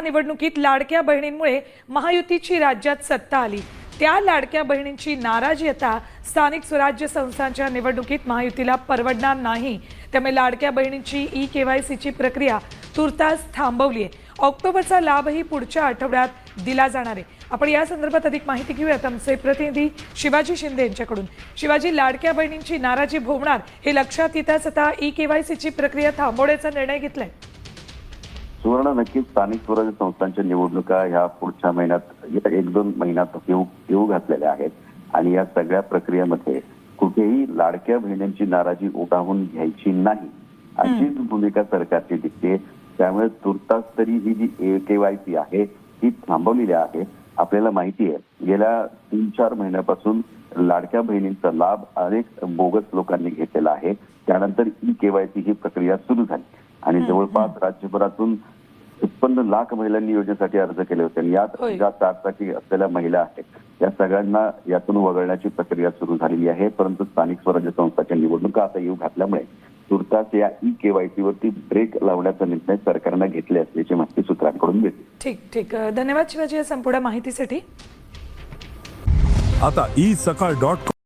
निवडणुकीत लाडक्या बहिणींमुळे महायुतीची राज्यात सत्ता आली। त्या लाडक्या बहिणींची नाराजी आता स्थानिक स्वराज्य संस्थांच्या निवडणुकीत महायुतीला परवडणार नाही। त्यामुळे लाडक्या बहिणींची ई-केवायसीची प्रक्रिया तुर्तास थांबवली आहे। ऑक्टोबरचा लाभही पुढच्या आठवड्यात दिला जाणार आहे। आपण या संदर्भात अधिक माहिती घेऊयात आमचे प्रतिनिधी शिवाजी शिंदे यांच्याकडून। शिवाजी, लाडक्या बहिणींची नाराजी भोवणार हे लक्षात येताच आता ई-केवायसीची प्रक्रिया थांबवण्याचा निर्णय घेतलाय। सुवर्ण, नक्कीच स्थानिक स्वराज्य संस्थांच्या निवडणुका ह्या पुढच्या महिन्यात 1-2 महिन्यात येऊ घातलेल्या आहेत आणि या सगळ्या प्रक्रियेमध्ये कुठेही लाडक्या बहिणींची नाराजी ओढावून घ्यायची नाही अशीच भूमिका सरकारची दिसते। त्यामुळे तुर्तास तरी ही जी केवायसी आहे ती थांबवलेली आहे। आपल्याला माहिती आहे गेल्या 3-4 महिन्यापासून लाडक्या बहिणींचा लाभ अनेक बोगस लोकांनी घेतलेला आहे। त्यानंतर ई केवायसी ही प्रक्रिया सुरू झाली आणि जवळपास राज्यभरातून 56 लाख महिलांनी योजनेसाठी अर्ज केले होते आणि यात ज्या 4 असलेल्या महिला आहेत त्या सगळ्यांना यातून वगळण्याची प्रक्रिया सुरू झालेली आहे। परंतु स्थानिक स्वराज्य संस्थांच्या निवडणुका आता येऊ घातल्यामुळे तुर्तास या ई केवायसी वरती ब्रेक लावण्याचा निर्णय सरकारने घेतले असल्याची माहिती सूत्रांकडून मिळते। ठीक धन्यवाद शिवाजी या संपूर्ण माहितीसाठी। आता e-sakal.com